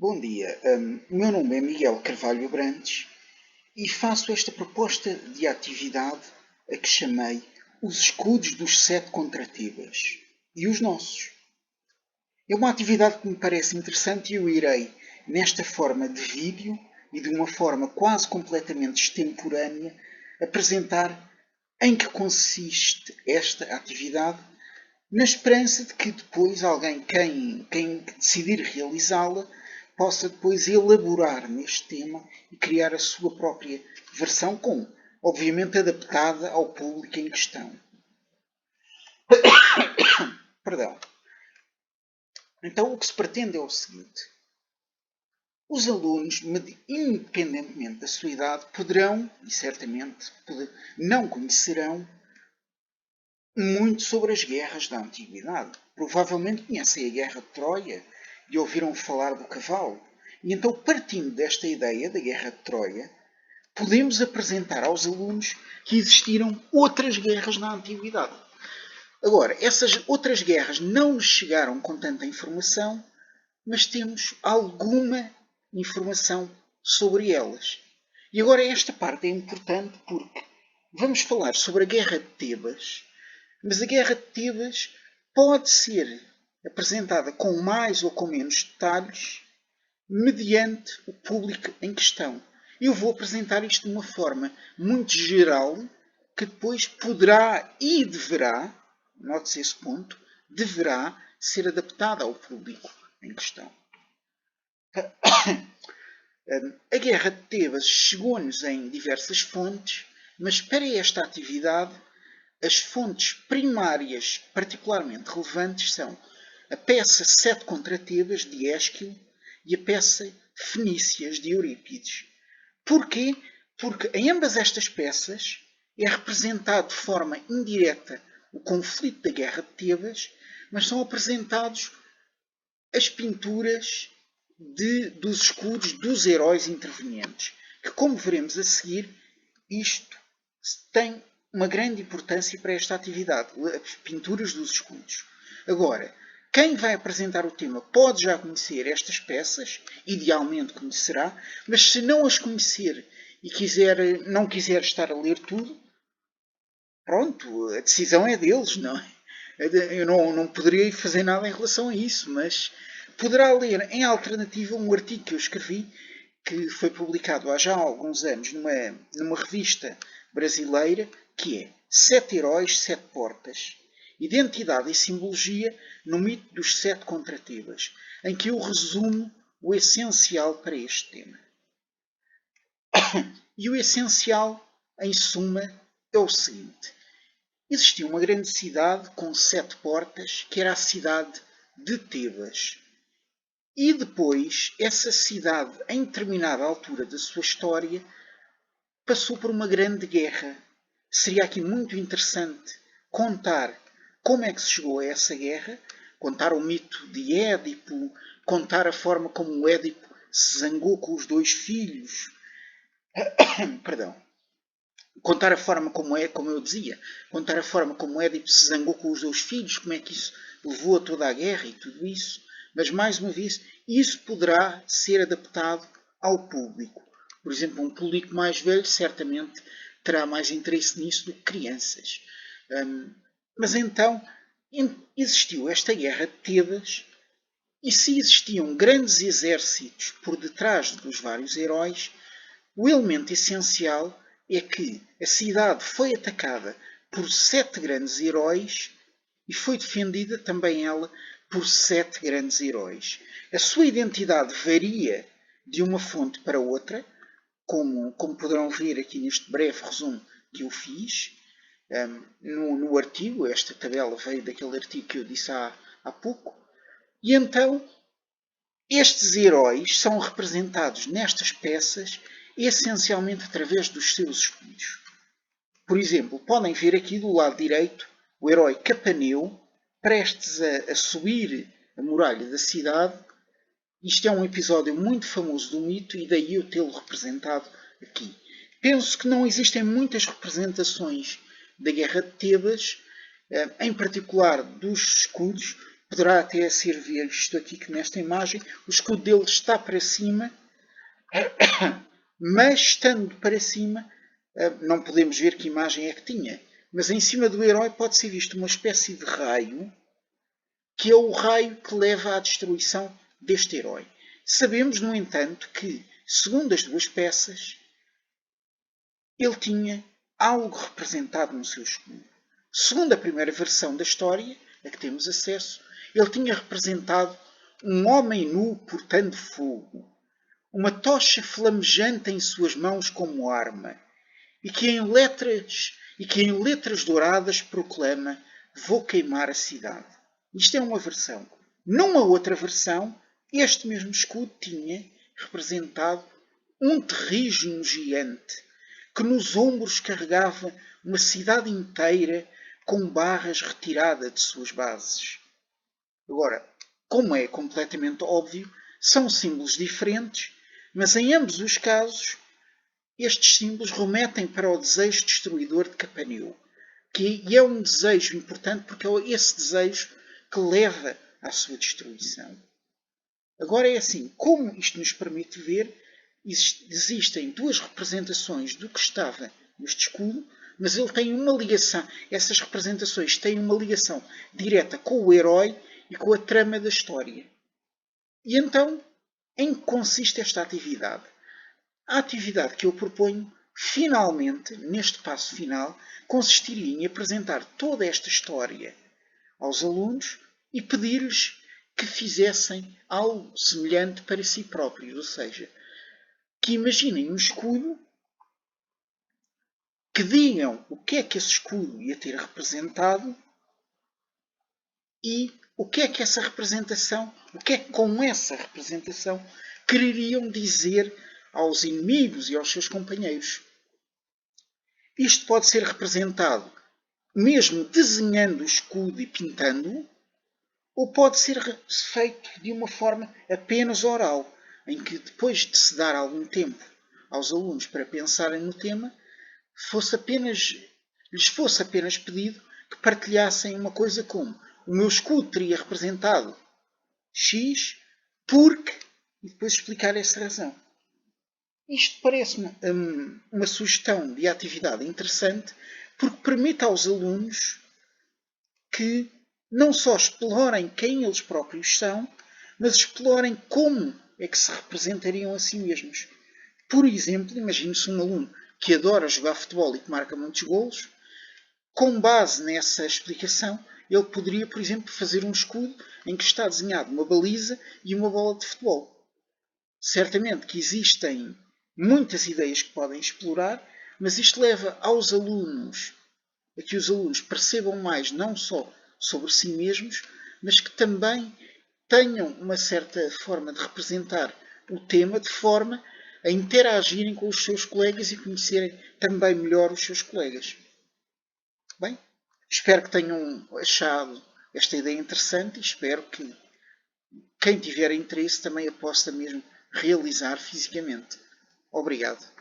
Bom dia, o meu nome é Miguel Carvalho Abrantes e faço esta proposta de atividade a que chamei os escudos dos 7 contratebas e os nossos. É uma atividade que me parece interessante e eu irei, nesta forma de vídeo e de uma forma quase completamente extemporânea, apresentar em que consiste esta atividade, na esperança de que depois alguém, quem decidir realizá-la, possa depois elaborar neste tema e criar a sua própria versão, obviamente adaptada ao público em questão. Perdão. Então, o que se pretende é o seguinte: os alunos, independentemente da sua idade, poderão, e certamente não conhecerão, muito sobre as guerras da Antiguidade. Provavelmente conhecem a Guerra de Troia e ouviram falar do cavalo. E então, partindo desta ideia da Guerra de Troia, podemos apresentar aos alunos que existiram outras guerras na Antiguidade. Agora, essas outras guerras não nos chegaram com tanta informação, mas temos alguma informação sobre elas. E agora esta parte é importante porque vamos falar sobre a Guerra de Tebas, mas a Guerra de Tebas pode ser apresentada com mais ou com menos detalhes mediante o público em questão. Eu vou apresentar isto de uma forma muito geral que depois poderá e deverá, note-se esse ponto, deverá ser adaptada ao público em questão. A Guerra de Tebas chegou-nos em diversas fontes, mas para esta atividade as fontes primárias particularmente relevantes são a peça 7 contra Tebas, de Ésquilo, e a peça Fenícias, de Eurípides. Porquê? Porque em ambas estas peças é representado de forma indireta o conflito da Guerra de Tebas, mas são apresentados as pinturas dos escudos dos heróis intervenientes, que, como veremos a seguir, isto tem uma grande importância para esta atividade, as pinturas dos escudos. Agora, quem vai apresentar o tema pode já conhecer estas peças, idealmente conhecerá, mas se não as conhecer e não quiser estar a ler tudo, pronto, a decisão é deles, não é? Eu não poderia fazer nada em relação a isso, mas poderá ler em alternativa um artigo que eu escrevi, que foi publicado há já alguns anos numa revista brasileira, que é 7 Heróis, 7 Portas, Identidade e Simbologia no Mito dos 7 Contratebas, em que eu resumo o essencial para este tema. E o essencial, em suma, é o seguinte: existia uma grande cidade com 7 portas, que era a cidade de Tebas. E depois, essa cidade, em determinada altura da sua história, passou por uma grande guerra. Seria aqui muito interessante contar como é que se chegou a essa guerra, contar o mito de Édipo, contar a forma como o Édipo se zangou com os 2 filhos. Perdão. Contar a forma como eu dizia, contar a forma como Édipo se zangou com os 2 filhos, como é que isso levou a toda a guerra e tudo isso. Mas, mais uma vez, isso poderá ser adaptado ao público. Por exemplo, um público mais velho certamente terá mais interesse nisso do que crianças. Mas então existiu esta guerra de Tebas, e se existiam grandes exércitos por detrás dos vários heróis, o elemento essencial é que a cidade foi atacada por 7 grandes heróis e foi defendida também ela por 7 grandes heróis. A sua identidade varia de uma fonte para outra, como poderão ver aqui neste breve resumo que eu fiz no artigo. Esta tabela veio daquele artigo que eu disse há pouco. E então, estes heróis são representados nestas peças essencialmente através dos seus escudos. Por exemplo, podem ver aqui do lado direito o herói Capaneu, prestes a subir a muralha da cidade. Isto é um episódio muito famoso do mito e daí eu tê-lo representado aqui. Penso que não existem muitas representações da Guerra de Tebas, em particular dos escudos, Poderá até ser visto aqui que nesta imagem o escudo dele está para cima, mas estando para cima, não podemos ver que imagem é que tinha, mas em cima do herói pode ser visto uma espécie de raio, que é o raio que leva à destruição deste herói. Sabemos, no entanto, que, segundo as duas peças, ele tinha algo representado no seu escudo. Segundo a primeira versão da história, a que temos acesso, ele tinha representado um homem nu portando fogo, uma tocha flamejante em suas mãos como arma, e que em letras douradas proclama: "Vou queimar a cidade". Isto é uma versão. Numa outra versão, este mesmo escudo tinha representado um terrígeno gigante que nos ombros carregava uma cidade inteira com barras retirada de suas bases. Agora, como é completamente óbvio, são símbolos diferentes, mas em ambos os casos, estes símbolos remetem para o desejo destruidor de Capaneu, que é um desejo importante porque é esse desejo que leva à sua destruição. Agora é assim, como isto nos permite ver, existem duas representações do que estava neste escudo, mas ele tem uma ligação, essas representações têm uma ligação direta com o herói e com a trama da história. E então, em que consiste esta atividade? A atividade que eu proponho, finalmente, neste passo final, consistiria em apresentar toda esta história aos alunos e pedir-lhes que fizessem algo semelhante para si próprios, ou seja, que imaginem um escudo, que digam o que é que esse escudo ia ter representado e o que é que essa representação, o que é que com essa representação quereriam dizer aos inimigos e aos seus companheiros. Isto pode ser representado mesmo desenhando o escudo e pintando-o, ou pode ser feito de uma forma apenas oral, em que depois de se dar algum tempo aos alunos para pensarem no tema, lhes fosse apenas pedido que partilhassem uma coisa como: o meu escudo teria representado X porque... e depois explicar essa razão. Isto parece-me uma sugestão de atividade interessante porque permite aos alunos que não só explorem quem eles próprios são, mas explorem como é que se representariam a si mesmos. Por exemplo, imagine-se um aluno que adora jogar futebol e que marca muitos golos. Com base nessa explicação, ele poderia, por exemplo, fazer um escudo em que está desenhado uma baliza e uma bola de futebol. Certamente que existem muitas ideias que podem explorar, mas isto leva aos alunos a que os alunos percebam mais não só sobre si mesmos, mas que também tenham uma certa forma de representar o tema de forma a interagirem com os seus colegas e conhecerem também melhor os seus colegas. Bem, espero que tenham achado esta ideia interessante e espero que quem tiver interesse também a possa mesmo realizar fisicamente. Obrigado.